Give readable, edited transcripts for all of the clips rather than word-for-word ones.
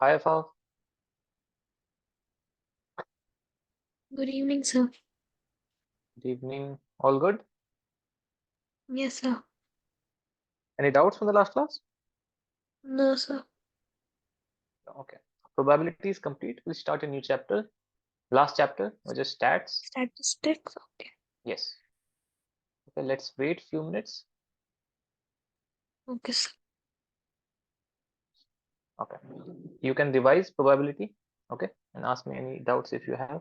Hi, Afaf. Good evening, sir. Good evening. All good? Yes, sir. Any doubts from the last class? No, sir. Okay. Probability is complete. We'll start a new chapter. Last chapter, which is stats. Statistics. Okay. Yes. Okay, let's wait few minutes. Okay, sir. Okay. You can revise probability. Okay. And ask me any doubts if you have.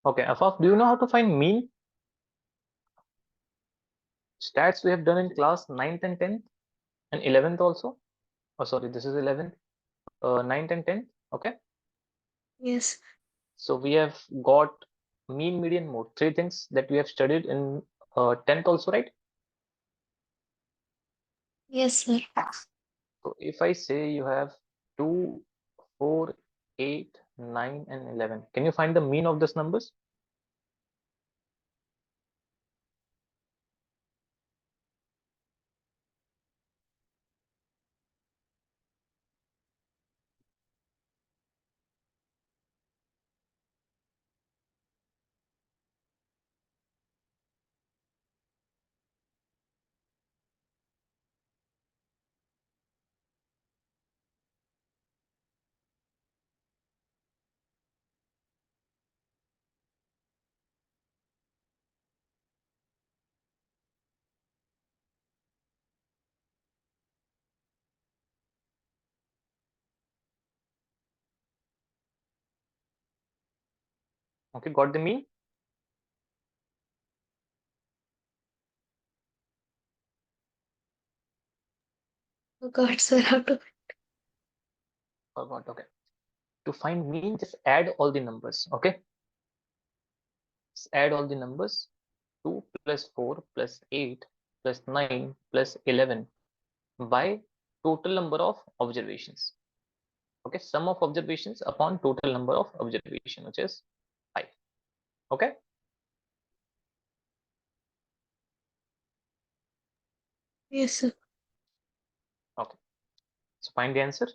Okay, Afaf, do you know how to find mean? Stats we have done in class 9th and 10th and 11th also. Oh, sorry, this is 11th, 9th and 10th. Okay. Yes. So we have got mean, median, mode. Three things that we have studied in 10th also, right? Yes, sir. So if I say you have 2, 4, 8, 9, and 11, can you find the mean of these numbers? Okay, got the mean? Oh God, sir. How to? Forgot. Okay. to find mean, just add all the numbers. Okay, just add all the numbers. 2 plus 4 plus 8 plus 9 plus 11 by total number of observations. Okay, sum of observations upon total number of observation, which is 5. Okay, Yes, sir. okay, so find the answer.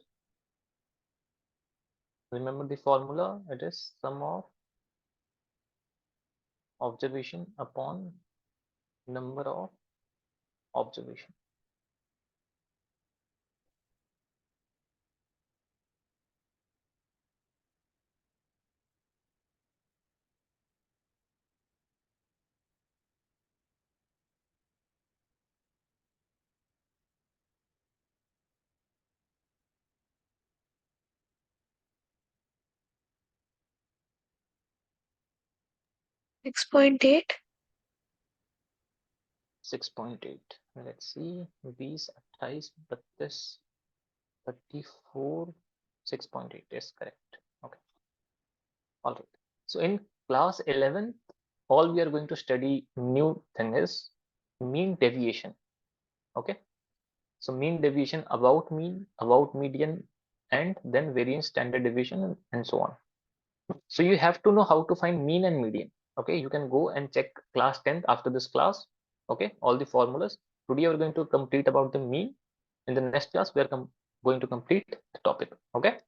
Remember the formula, it is sum of observation upon number of observation. Six point eight. 6.8. Let's see, 20, 28, 32, 34, 6.8 is correct. Okay, all right. So in class 11, all we are going to study new thing is mean deviation. Okay, so mean deviation, about mean, about median, and then variance, standard deviation, and so on. So you have to know how to find mean and median. Okay, you can go and check class 10th after this class. Okay, all the formulas. Today we're going to complete about the mean. In the next class, we are going to complete the topic. Okay,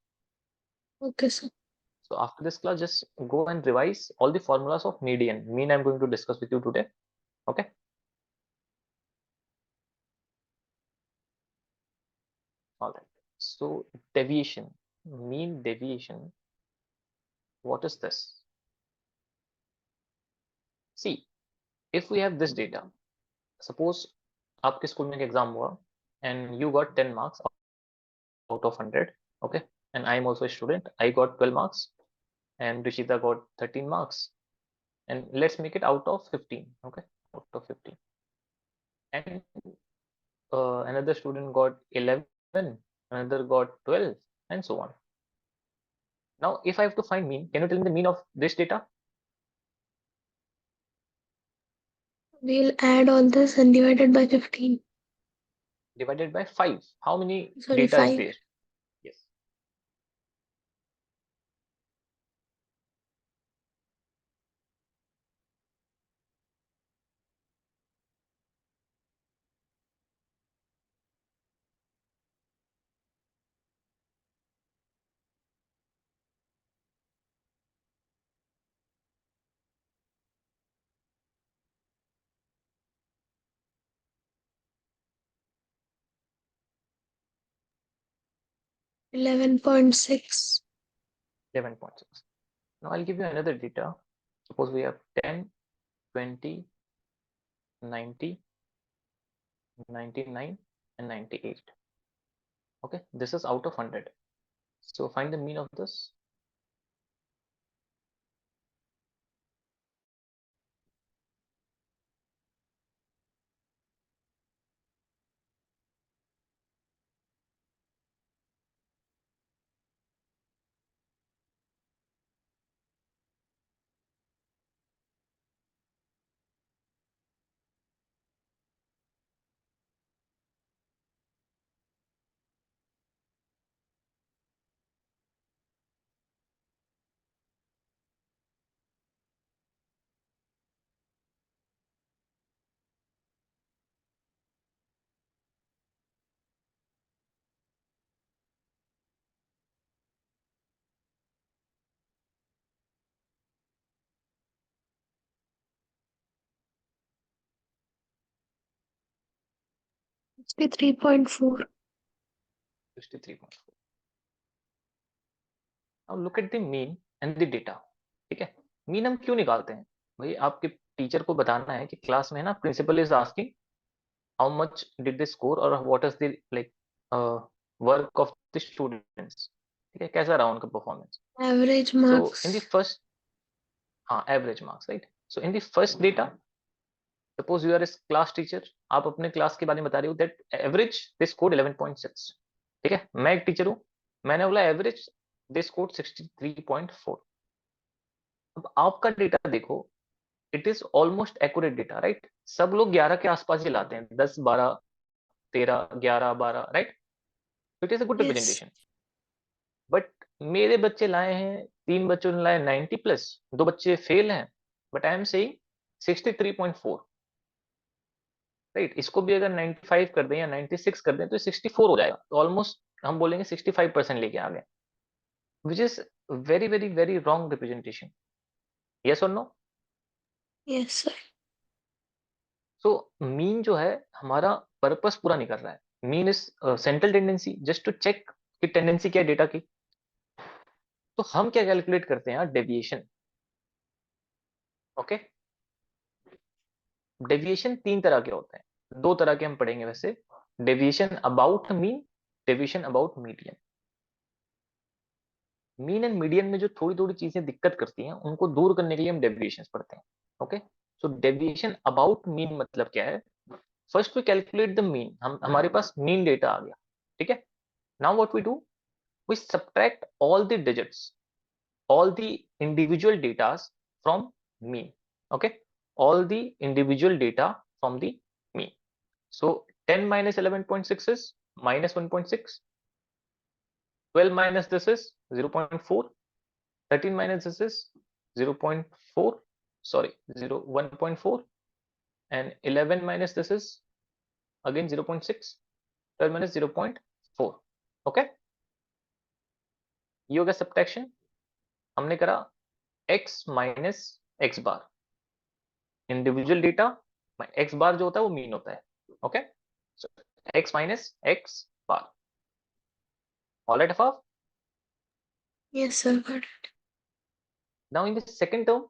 Okay, sir. so after this class, just go and revise all the formulas of median. Mean I'm going to discuss with you today. Okay, all right. So deviation, mean deviation. What is this? See, if we have this data, suppose आपके school में एक exam हुआ and you got 10 marks out of 100. Okay, and I am also a student. I got 12 marks and Rishita got 13 marks, and let's make it out of 15. Okay, out of 15, and another student got 11, another got 12, and so on. Now if I have to find mean, can you tell me the mean of this data? We'll add all this and divide it by 15. Divided by 5. How many Sorry, data is 5. there? Yes, 11.6. 11.6. Now I'll give you another data. Suppose we have 10, 20, 90, 99, and 98. Okay, this is out of 100. So find the mean of this. 63.4. 63.4. Now look at the mean and the data. ठीक है, mean हम क्यों निकालते हैं भाई? आपके teacher को बताना है कि क्लास में है ना, principal is asking how much did they score और what is the like work of the students. ठीक है, कैसा रहा उनका performance. Average so in the marks. First, हाँ, average marks, right. So in the first data, suppose you are class teacher, आप अपने class के बारे में बता रहे हो दैट एवरेज दे स्कोर्ड 11.6. ठीक है, मैं एक टीचर हूँ, मैंने बोला एवरेज दे स्कोर्ड 63.4. अब आपका डेटा देखो, it is almost accurate data, right? सब लोग 11 के आसपास ही लाते हैं, 10 12 13 11 12, right? It is a good Yes. Representation. But मेरे बच्चे लाए हैं, 3 बच्चों ने लाए 90+, 2 बच्चे फेल हैं, but I am saying 63.4, right? इसको भी अगर 95 कर दें या 96 कर दें तो 64 हो जाएगा, तो ऑलमोस्ट हम बोलेंगे 65% लेके आ गए, which is very very very wrong representation. Yes और no? Yes, sir. So mean जो है हमारा पर्पस पूरा नहीं कर रहा है. Mean is central tendency, just to check कि टेंडेंसी क्या है डेटा की. तो हम क्या कैलकुलेट करते हैं, डेविएशन. ओके, डेविएशन 3 तरह के होते हैं, 2 तरह के हम पढ़ेंगे वैसे. Deviation about mean, deviation about median. Mean and median में जो थोड़ी थोड़ी चीजें दिक्कत करती हैं उनको दूर करने के लिए हम डेविएशन पढ़ते हैं. Okay, so deviation about mean मतलब क्या है? First we calculate the mean. हम हमारे पास मीन डेटा आ गया, ठीक है. Now what we do, we subtract all the digits, all the individual data from mean. Okay, all the individual data from the mean. So 10 minus 11.6 is minus 1.6, 12 minus this is 0.4, 13 minus this is 0.4, sorry 1.4, and 11 minus this is again 0.6, 12 minus 0.4. Okay, ये हो गया subtraction. हमने करा x minus x bar, individual data, x bar जो होता है वो mean होता है. Okay, so x minus x bar. Alright Afaf? Yes, sir. Got it. Now in the second term,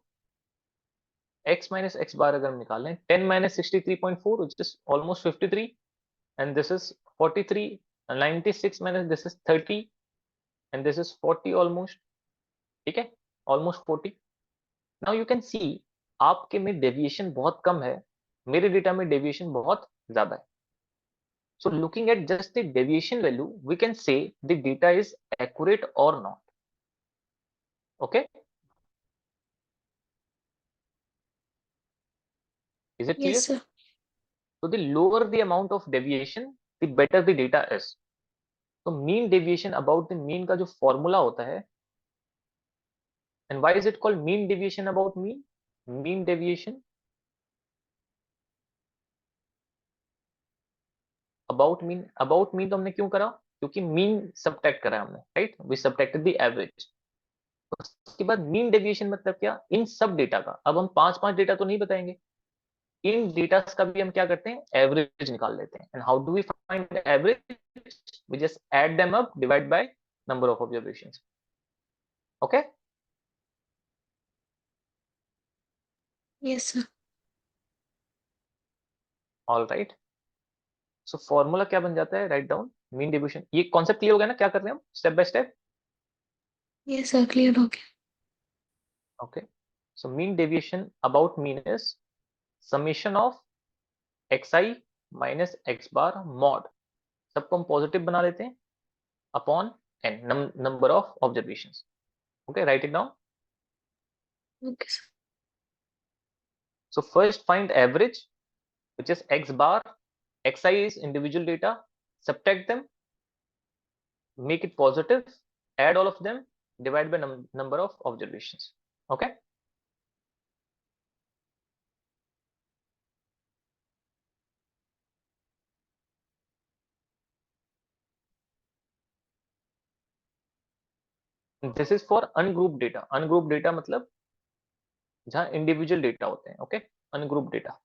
x minus x bar अगर हम निकाल लें, 10 minus 63.4 which is almost 53, and this is 43, 96 minus this is 30, and this is 40 almost. ठीक है, almost 40. Now you can see आपके में deviation बहुत कम है, मेरे डेटा में डेविएशन बहुत ज्यादा है. So looking at just the deviation value, we can say the data is accurate or not. Okay, is it Yes, clear? sir. So the lower the amount of deviation, the better the data is. So mean deviation about the mean का जो formula होता है, and why is it called mean deviation about mean? Mean deviation about mean तो हमने क्यों करा? क्योंकि mean subtract करा हमने, right? We subtracted the average. उसके बाद मीन डेविएशन मतलब क्या? इन सब डेटा का. अब हम 5 डेटा तो नहीं बताएंगे, इन डेटा का भी हम क्या करते हैं, एवरेज निकाल लेते हैं. And how do we find average? We just add them up, divide by number of observations. Okay, Yes, sir. All right. So formula क्या बन जाता है? Write down mean distribution. ये कॉन्सेप्ट क्लियर हो गया ना, क्या कर रहे हैं हम step by step? Yes, sir. Clear. Okay. Okay, so mean deviation about mean is summation of x i minus x bar mod, सबको हम पॉजिटिव बना लेते हैं, upon n, number of observations. Okay, write it down. Okay, sir. So first find average which is x bar, xi is individual data, subtract them, make it positive, add all of them, divide by number of observations. Okay, this is for ungrouped data. Ungrouped data मतलब जहां individual data होते हैं. Okay, ungroup data.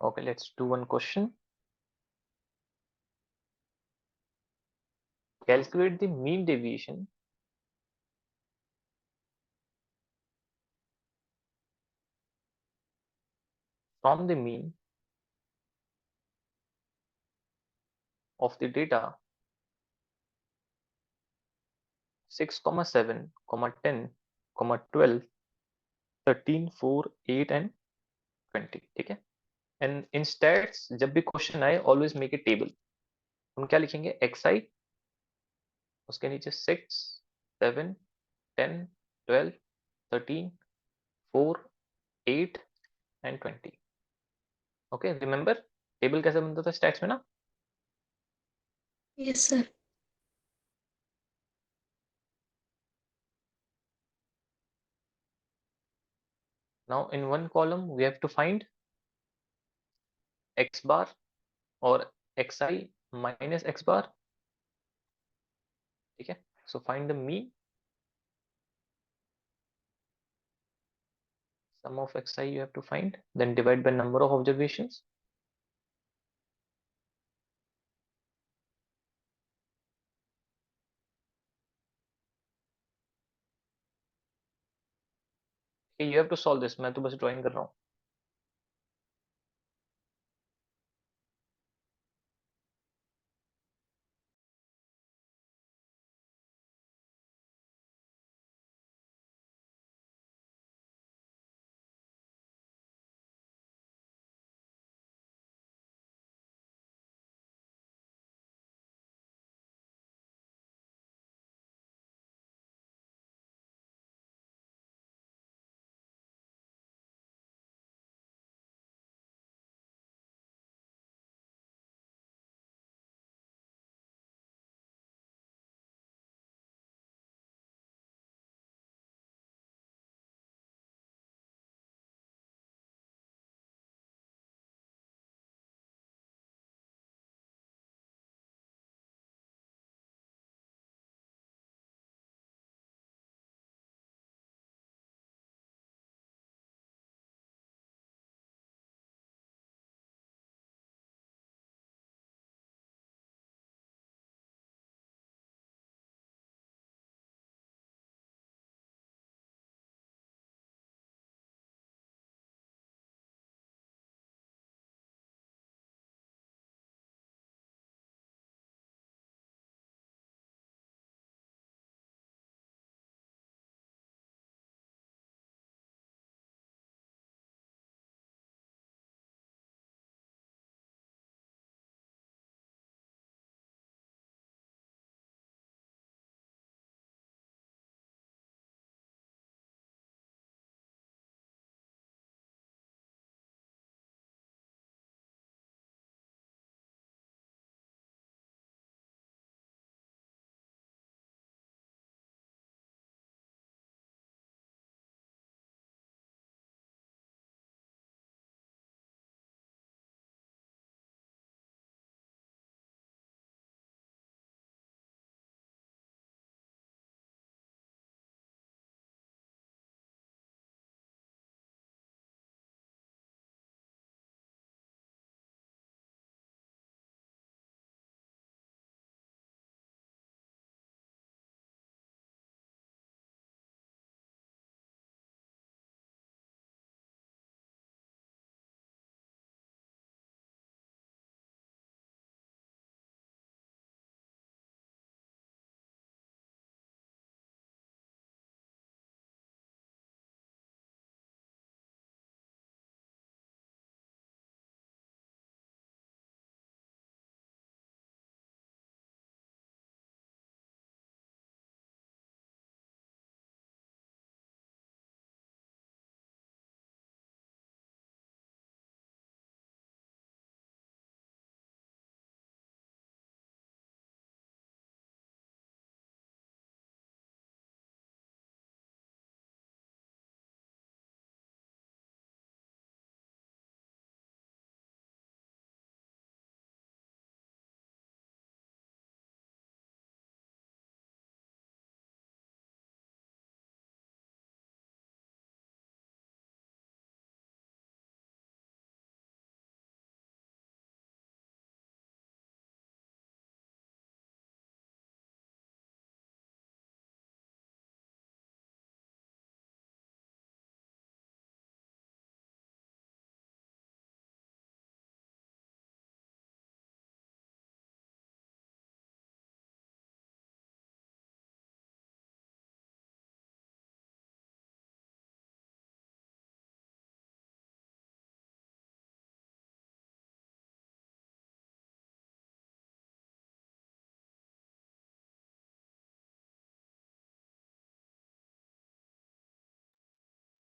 Okay, let's do one question. Calculate the mean deviation from the mean of the data 6, 7, 10, 12, 13, 4, 8 and 20. ठीक है. And in stats जब भी question आए always make a table. हम क्या लिखेंगे? xi, उसके नीचे 6, 7, 10, 12, 13, 4, 8 and 20. Okay, remember टेबल कैसे बनता था स्टैट्स में ना? Yes, sir. Now in one column we have to find x bar or xi minus x bar. ठीक है. So find the mean, sum of xi you have to find, then divide by number of observations. Okay, you have to solve this. मैं तो बस drawing कर रहा हूँ.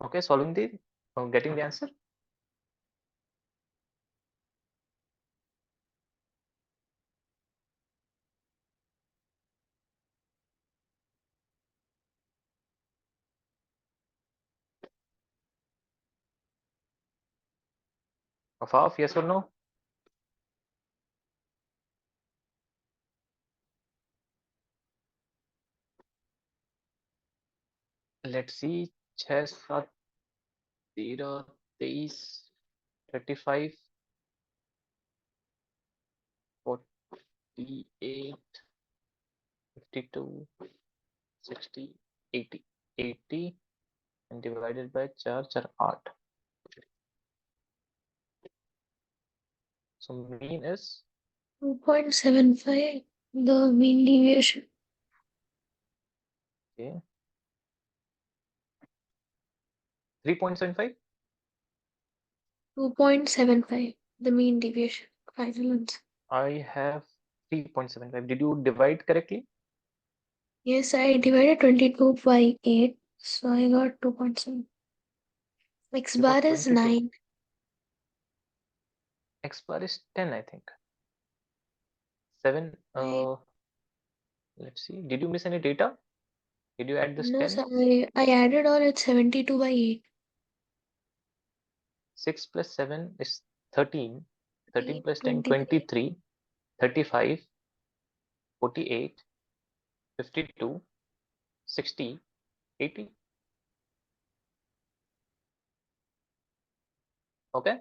Okay, solving the getting the answer. Of half, yes or no? Let's see. 6 7 13 23 35 48 52 60 80 80 and divided by 4 4 8. So mean is 2.75, the mean deviation. okay 3.75. 2.75, the mean deviation. Final answer. I have 3.75. Did you divide correctly? Yes, I divided 22 by 8, so I got 2.7. X You bar got is 22. 9. X bar is 10, I think. 7. I, Let's see. Did you miss any data? Did you add this no, 10? sir, I added all, it's 72 by 8. 6 plus 7 is 13. 13 plus 10, 23. 23. 35, 48, 52, 60, 80. Okay.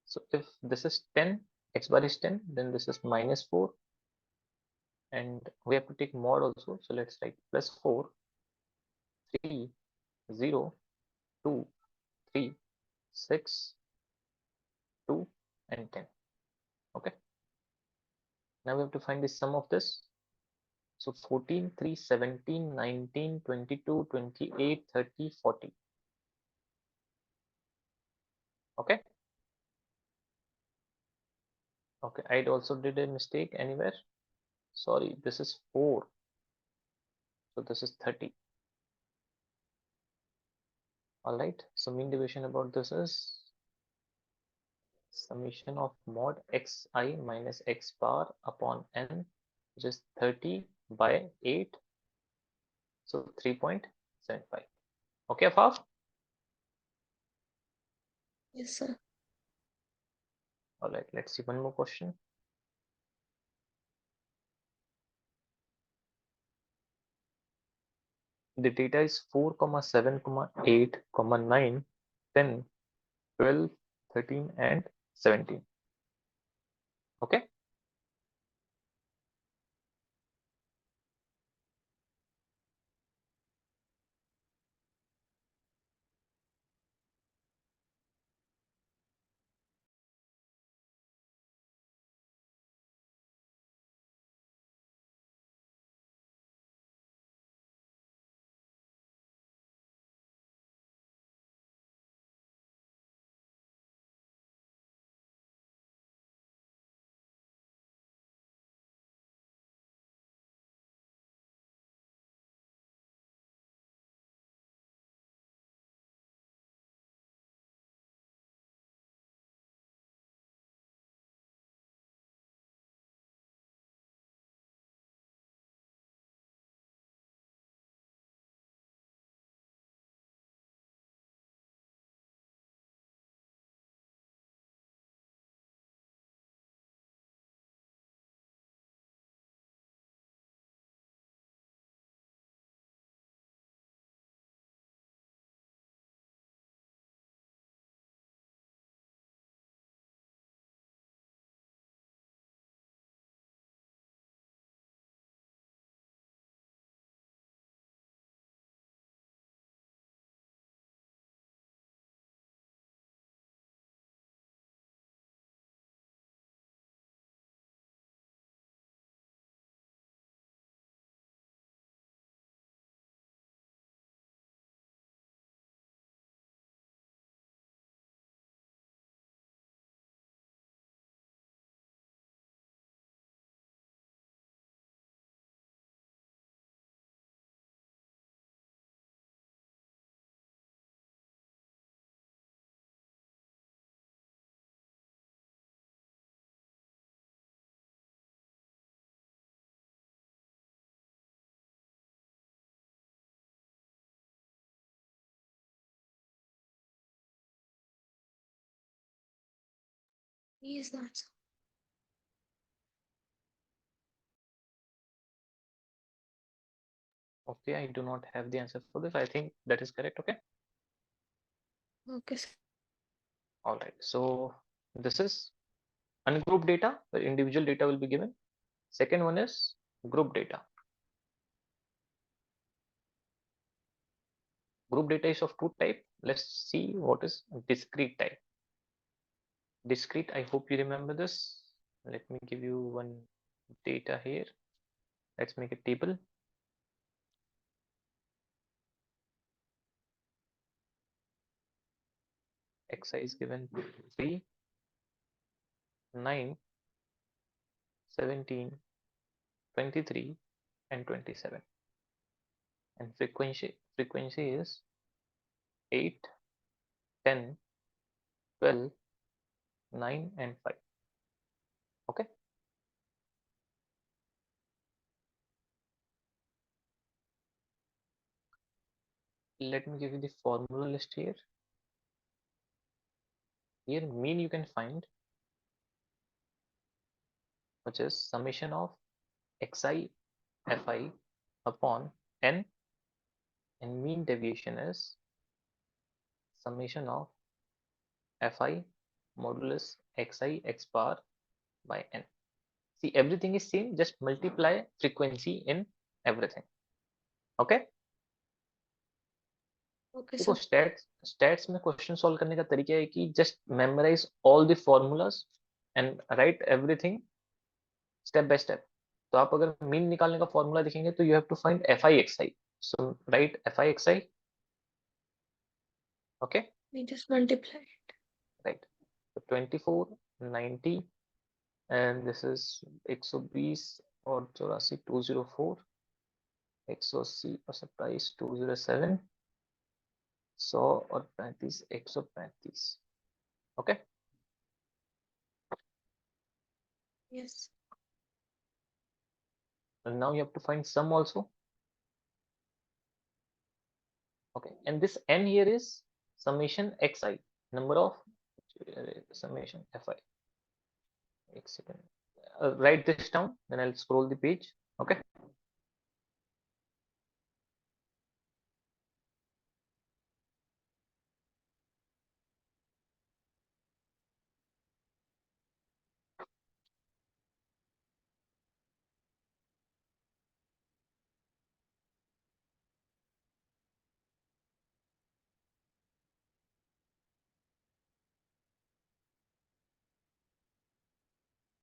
So if this is 10, X bar is 10, then this is minus 4. And we have to take mod also. So let's write plus 4, 3, 0, 2, 3, 6, 2, and 10. Okay. Now we have to find the sum of this. So 14, 3, 17, 19, 22, 28, 30, 40. Okay. Okay. I also did a mistake anywhere. Sorry, this is 4. So this is 30. All right. So mean deviation about this is summation of mod xi minus x bar upon n, which is 30 by 8. So 3.75. Okay, Afaf? Yes, sir. All right. Let's see one more question. The data is 4, 7, 8, 9, 10, 12, 13, and 17. Okay. E is the answer. Okay, I do not have the answer for this. I think that is correct. Okay. Okay, sir. All right. So this is ungrouped data where individual data will be given. Second one is group data. Group data is of two type. Let's see what is discrete type. Discrete, I hope you remember this. Let me give you one data here. Let's make a table. Xi is given 3, 9, 17, 23, and 27. And frequency is 8, 10, 12, 9, and 5. Okay. Let me give you the formula list here. Here mean you can find, which is summation of xi fi upon n, and mean deviation is summation of fi modulus xi x bar by n. See, everything is same, just multiply frequency in everything. Okay. Okay, देखो sir. Stats में question solve करने का तरीका है कि just memorise all the formulas and write everything step by step. तो आप अगर मीन निकालने का फॉर्मूला देखेंगे तो you have to find f i x i. So write f i x i. Okay. We just multiply. Right. तो 24, 90 and this is 120 और 84 204, 180 और 27 207, 100 और 35 135. Okay. Yes. And now you have to find sum also. Okay, and this n here is summation xi, number of summation fi. Second. Write this down, then I'll scroll the page. Okay.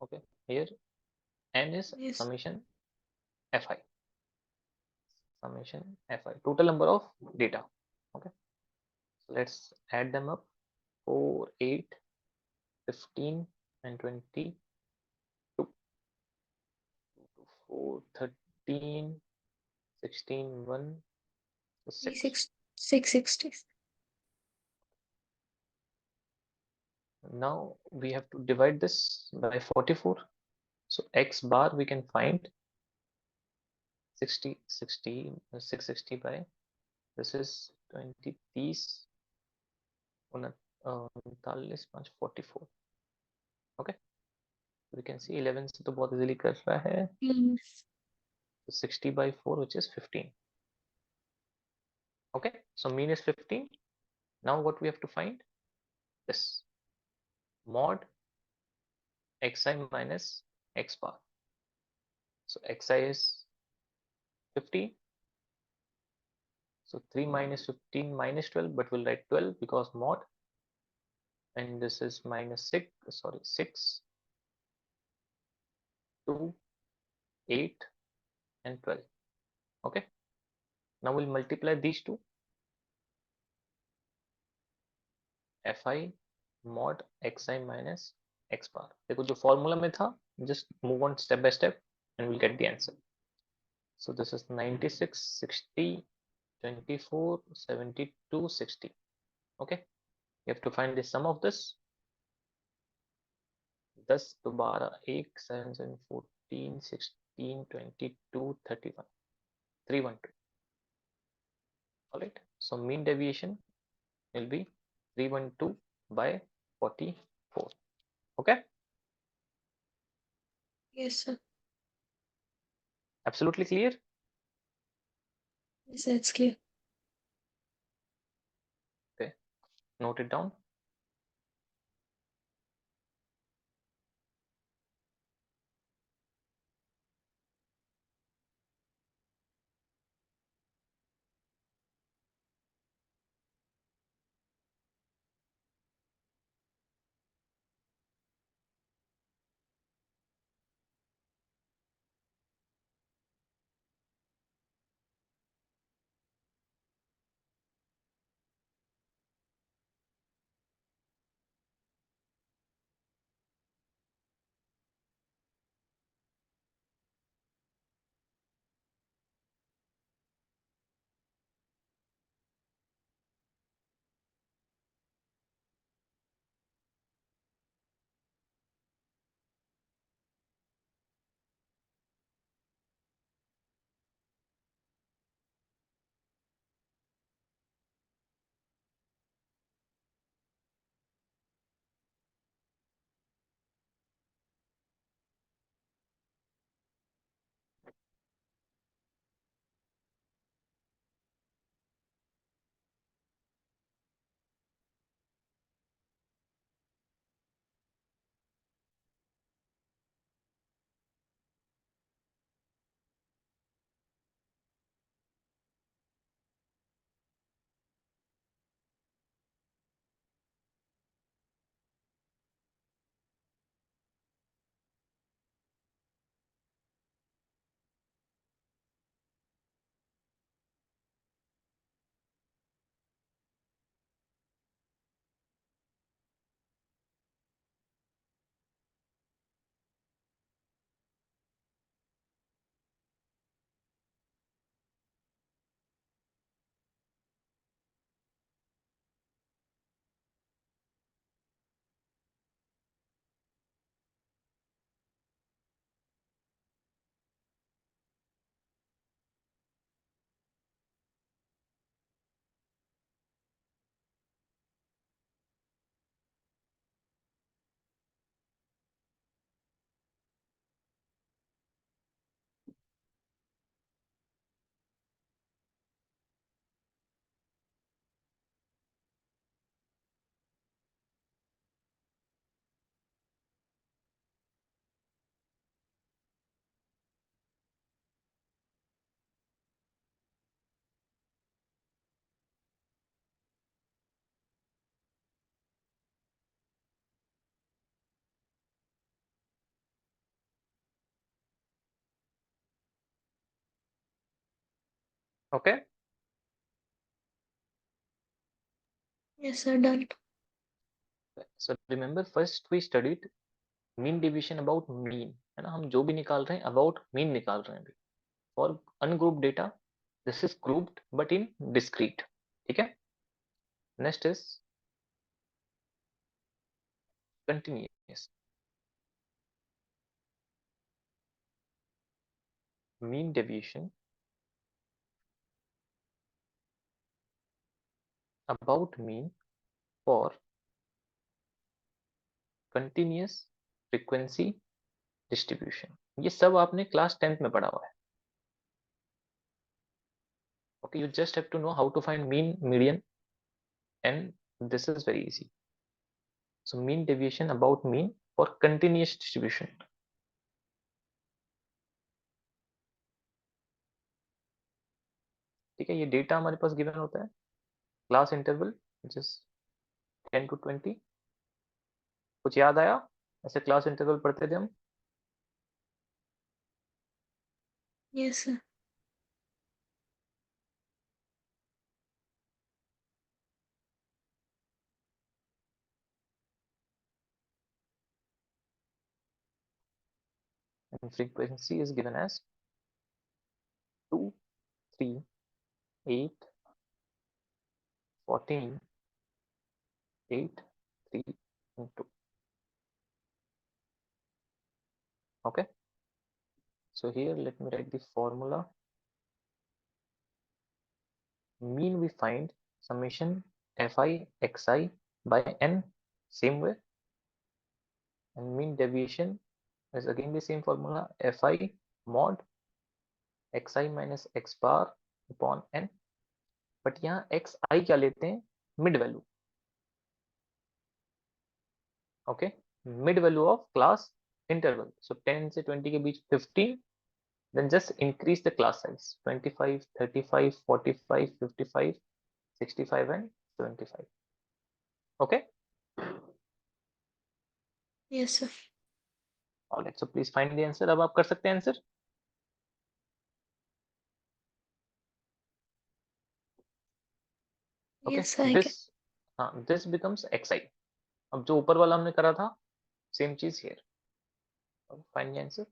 Okay, here n is Yes. summation fi, summation fi, total number of data. Okay, so let's add them up. 4, 8, 15, and 22. 4, 13, 16, 1, 6. 660. Now we have to divide this by 44. So x bar we can find 60, 60, 660 by, this is 20, 30, 39, 5, 44. Okay, we can see 11 से तो बहुत easily कर रहा है. So 60 by 4, which is 15. Okay, so mean is 15. Now what we have to find? This mod xi minus x bar. So xi is 15. So 3 minus 15 minus 12, but we'll write 12 because mod, and this is minus 6, sorry, 6, 2, 8, and 12. Okay, now we'll multiply these two. fi mod xi minus x bar. देखो जो formula में था, just move on step by step and we'll get the answer. So this is 96, 60, 24, 72, 60. Okay, you have to find the sum of this. 10 to 12, 1, 7, 7, 14, 16, 22, 31, 312. All right, so mean deviation will be 312 by 44. Okay, Yes, sir. absolutely clear. Yes, that's clear. Okay, note it down. Okay, Yes, sir. Done. so remember first we studied mean division about mean, है ना, हम जो भी निकाल रहे हैं about mean निकाल रहे हैं अभी for ungroup data. This is grouped but in discrete. ठीक है, next is continuous. Mean deviation about mean for continuous frequency distribution. ये सब आपने क्लास 10th में पढ़ा हुआ है. Okay, you just have to know how to find mean, median, and this is very easy. So mean deviation about mean for continuous distribution. ठीक है, ये डेटा हमारे पास गिवन होता है क्लास इंटरवल जिस 10 to 20. कुछ याद आया? ऐसे क्लास इंटरवल पढ़ते थे हम. Yes, sir. And frequency is given as 2, 3, 8, 14, 8, 3 and 2. Okay, so here let me write the formula. Mean we find summation fi xi by n, same way. and mean deviation is again the same formula, fi mod xi minus x bar upon n, but यहाँ xi क्या लेते हैं, mid value, okay, mid value of class interval, so 10 से 20 के बीच 15, then just increase the class size 25, 35, 45, 55, 65 and 75. Okay, Yes, sir. all right, so please find the answer. अब आप कर सकते हैं answer. Okay, Yes, I can. this becomes xi. अब जो ऊपर वाला हमने करा था, सेम चीज here. Find the answer.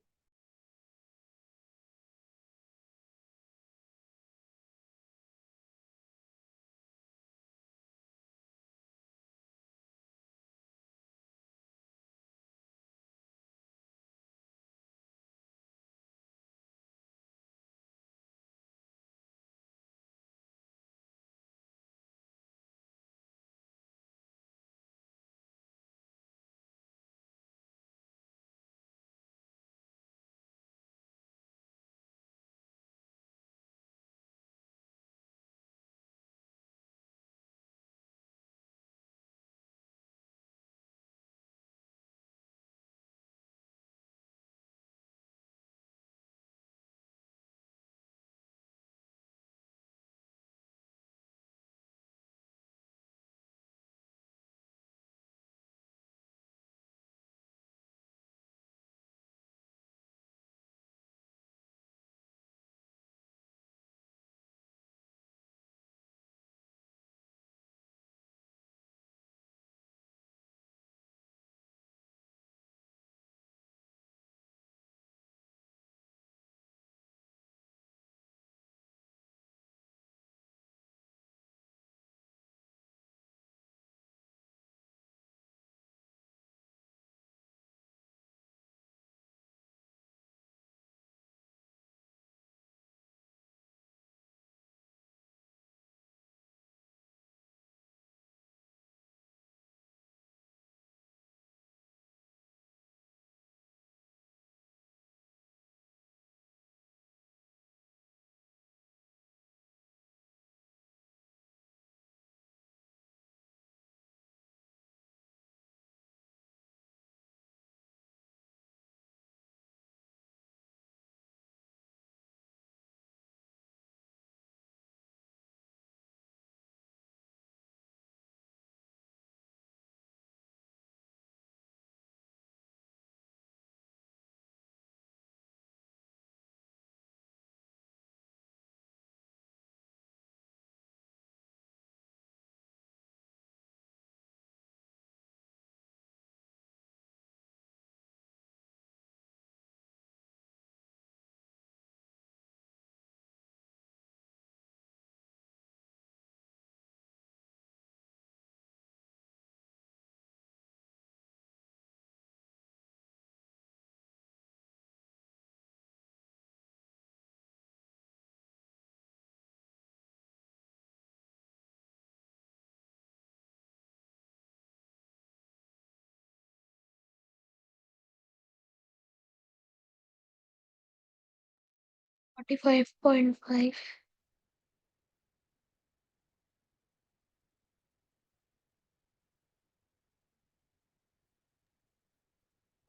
$45.5.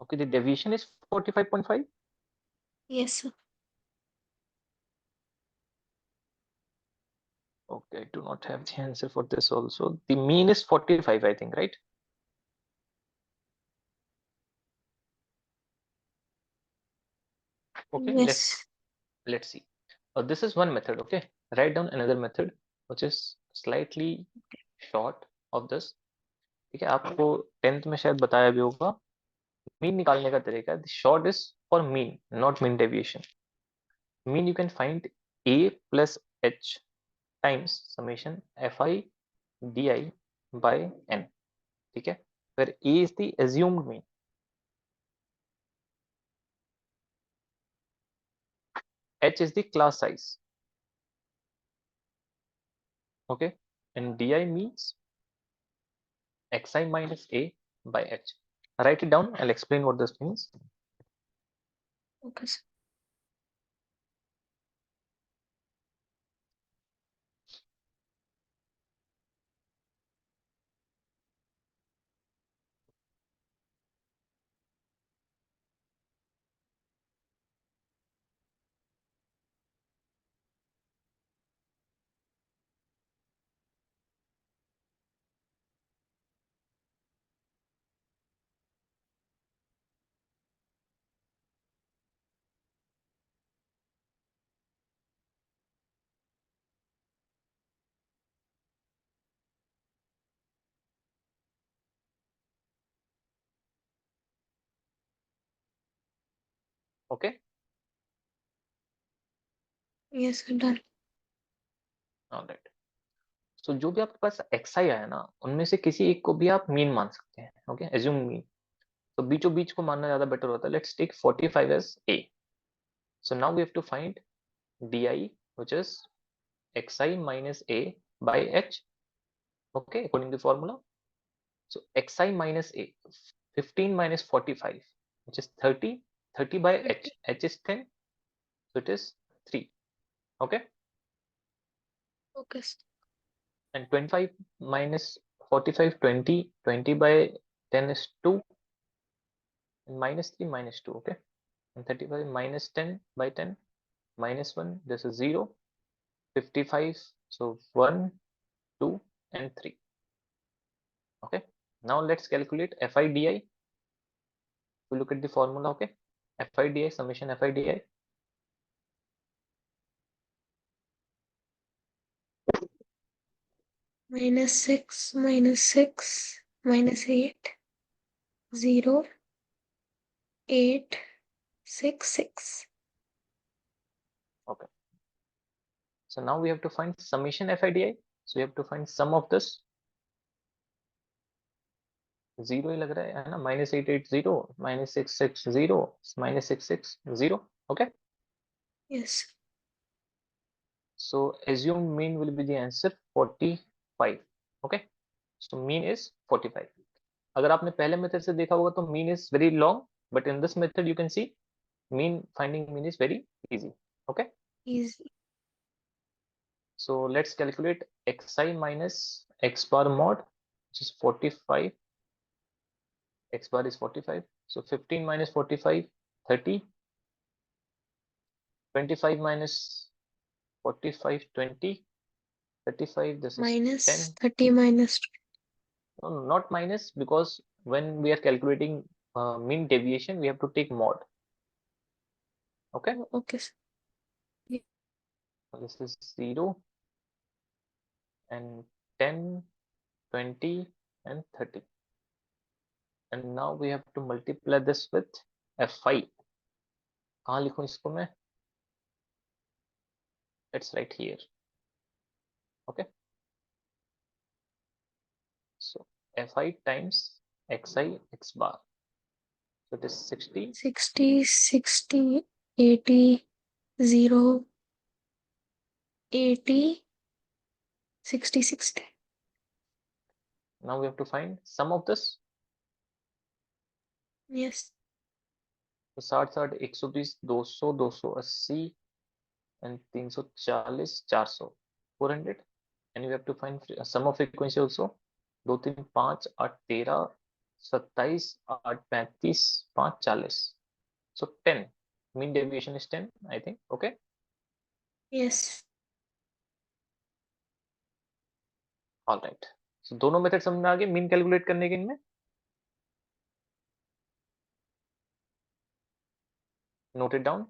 Okay, the deviation is 45.5. Yes, sir. Okay, I do not have the answer for this also. The mean is 45, I think, right? Okay, Yes. let's see. This is one method. Okay, write down another method which is slightly short of this. ठीक है, आपको 10th में शायद बताया भी होगा. Mean निकालने का तरीका, the short is for mean, not mean deviation. Mean you can find a plus h times summation fi di by n. ठीक है, where a is the assumed mean, h is the class size, okay, and di means xi minus a by h. Write it down. I'll explain what this means. Okay, sir. Okay. Yes, sir, done. Alright. So जो भी आपके पास xi आया ना, उनमें से किसी एक को भी आप मीन मान सकते हैं. Okay, assume mean. तो बीचों बीच को मानना ज्यादा बेटर होता है. Let's take 45 as a. So now we have to find di, which is xi minus a by h. Okay, according to the formula. So xi minus a, 15 minus 45, which is 30. 30 by h. H is 10, so it is 3. Okay, Okay, sir. and 25 minus 45, 20. 20 by 10 is 2, and minus 3 minus 2. Okay, and 35 minus 10 by 10 minus 1. This is 0. 55. So 1, 2, and 3. Okay, now let's calculate FIDI. We look at the formula. Okay, FIDI, summation FIDI. -6 -6 -8 0 8 6 6. Okay, so now we have to find summation FIDI. So we have to find sum of this. 0 ही लग रहा है ना, -880 -660 -660. Okay, Yes. so assume mean will be the answer 45. Okay, so mean is 45. अगर आपने पहले method से देखा होगा तो mean is very long, but in this method you can see finding mean is very easy. Okay, Easy. so let's calculate xi minus x bar mod, which is 45. X bar is 45. So 15 minus 45, 30. 25 minus 45, 20. 35, this is 10. -30 minus. No, not minus, because when we are calculating mean deviation, we have to take mod. Okay, Oh, okay, sir. Yeah. so this is 0 and 10, 20, and 30. And now we have to multiply this with fi. कहाँ लिखूं इसको मैं? Let's write here. Okay, so fi times xi x bar. So it is 60. 60 60 80 0 80 60 60. Now we have to find sum of this. Yes. तो 60 60 120 200 280 and 340 400 400. And we have to find sum of frequency also. 2 3 5 8 13 27 8 35 5 40. So 10. Mean deviation is 10, I think. Okay, Yes. all right. So दोनों method समझ में आ गए mean calculate करने के. इनमें note it down.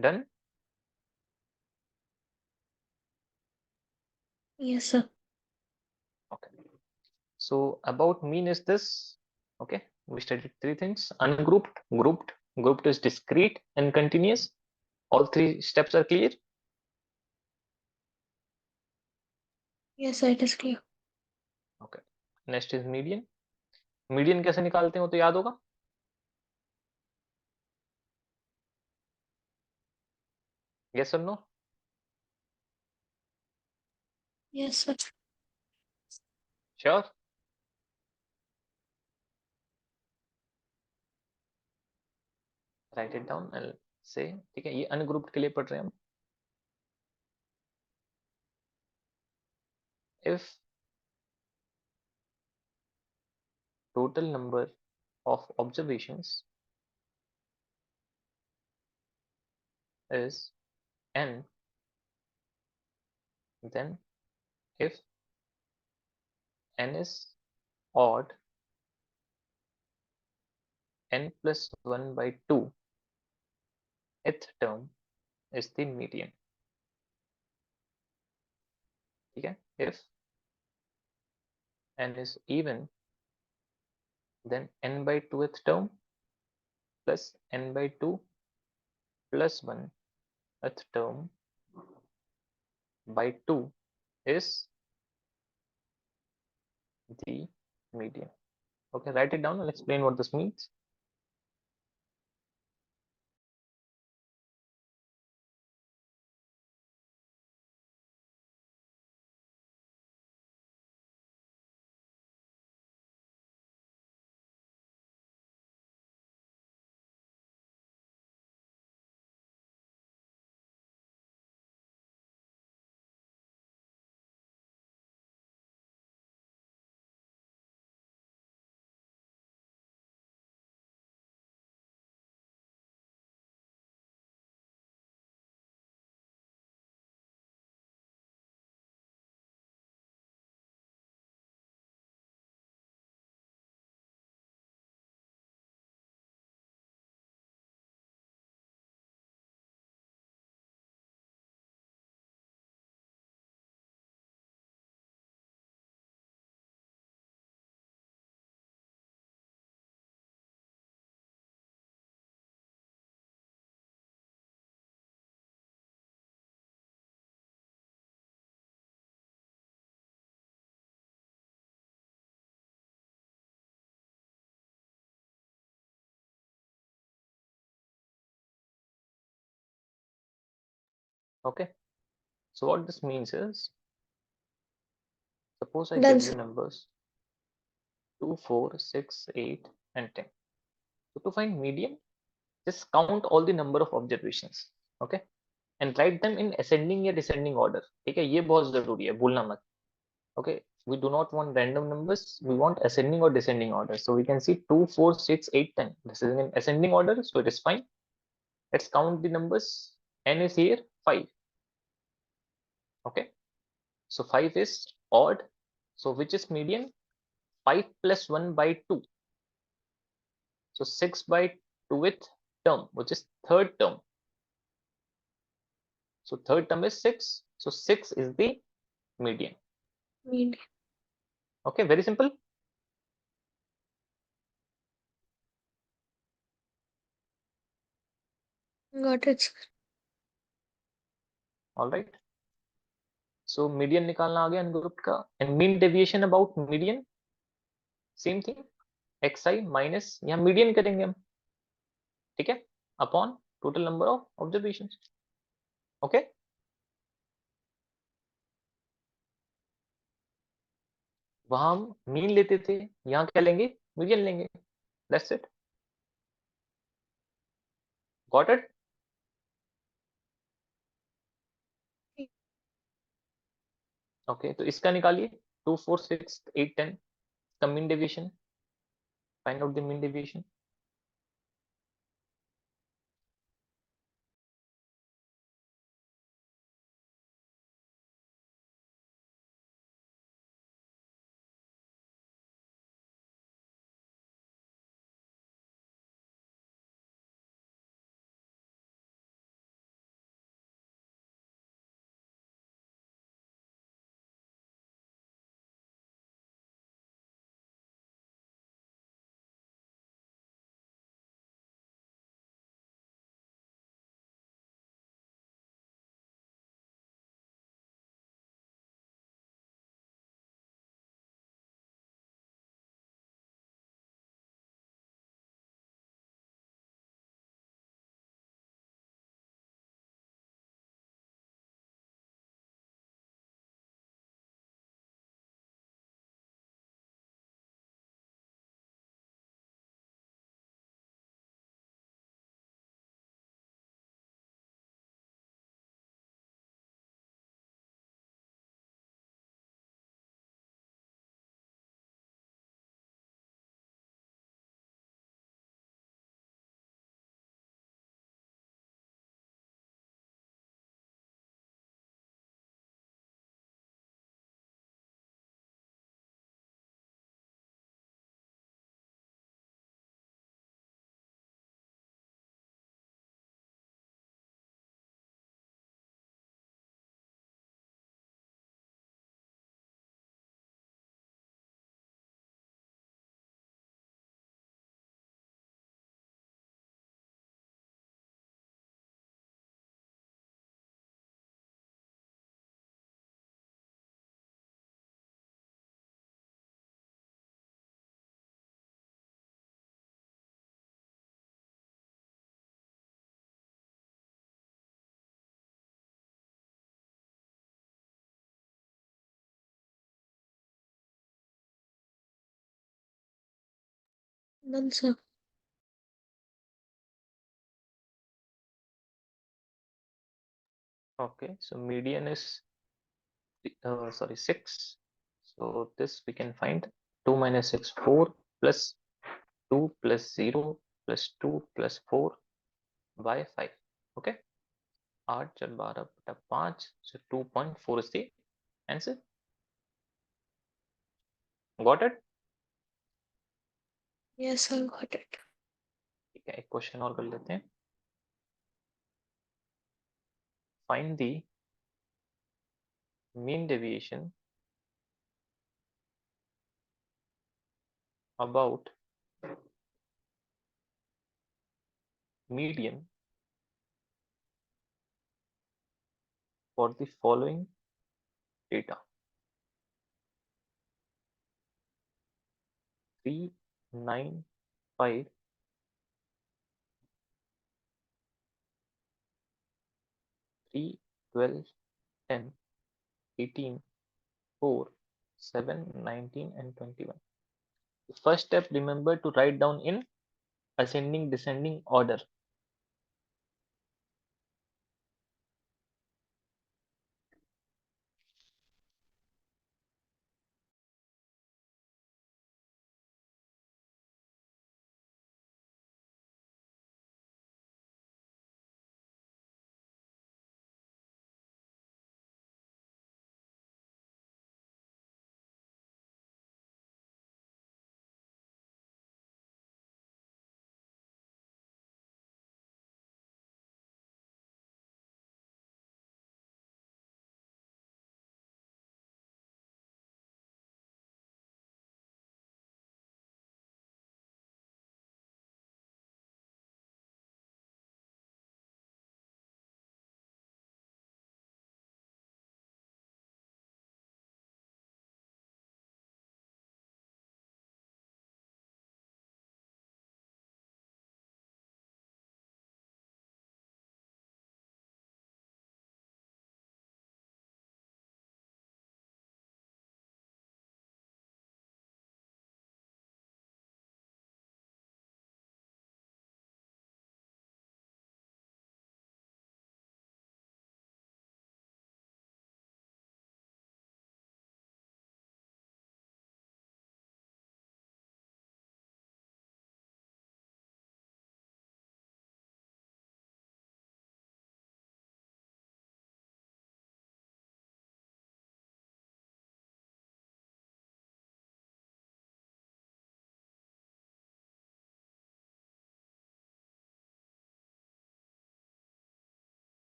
Done? Yes, sir. Okay. So about mean is this. Okay. We studied three things: ungrouped, grouped, grouped is discrete and continuous. All three steps are clear. Yes, sir, it is clear. Okay. Next is median. Median कैसे निकालते हो तो याद होगा? Yes or no? Yes, sir. Sure. Write it down. I'll say. ठीक है, ये ungrouped के लिए पढ़ रहे हैं हम. If total number of observations is n, then if n is odd, n plus 1 by 2 th term is the median. ठीक है? If n is even, then n by 2th term plus n by 2 plus 1th term by 2 is the median. Okay, write it down. I'll explain what this means. Okay, so what this means is, suppose I Done, give you sir. numbers 2, 4, 6, 8 and 10. So to find median, just count all the number of observations. Okay, and write them in ascending या descending order. ठीक है, ये बहुत जरूरी है, भूलना मत. Okay, we do not want random numbers, we want ascending or descending order. So we can see 2, 4, 6, 8, 10. This is in ascending order, so it is fine. Let's count the numbers. N is here 5. Okay, so 5 is odd, so which is median? 5 plus 1 by 2, so 6 by 2th term, which is third term. So third term is 6, so 6 is the median. Median. Okay, very simple. Got it, sir. All right, so median निकालना आ गया ungrouped का. And mean deviation about median, same thing, xi minus, यहाँ median करेंगे हम. ठीक है, upon total number of observation. Okay, वहां हम मीन लेते थे, यहाँ क्या लेंगे? मीडियन लेंगे. That's it. Got it? Okay, तो इसका निकालिए. 2, 4, 6, 8, 10 का mean deviation. Find out the mean deviation. None, sir. Okay, so median is 6. So this we can find 2 minus 6 4 plus 2 plus 0 plus 2 plus 4 by 5. Okay, 8 जब 12 बटा 5, so 2.4 is the answer. Got it? Yes, I got it. ठीक है, एक question और कर लेते हैं. Find the mean deviation about median for the following data: 3, 9, 5, 3, 12, 10, 18, 4, 7, 19, and 21. The first step, remember to write down in ascending descending order.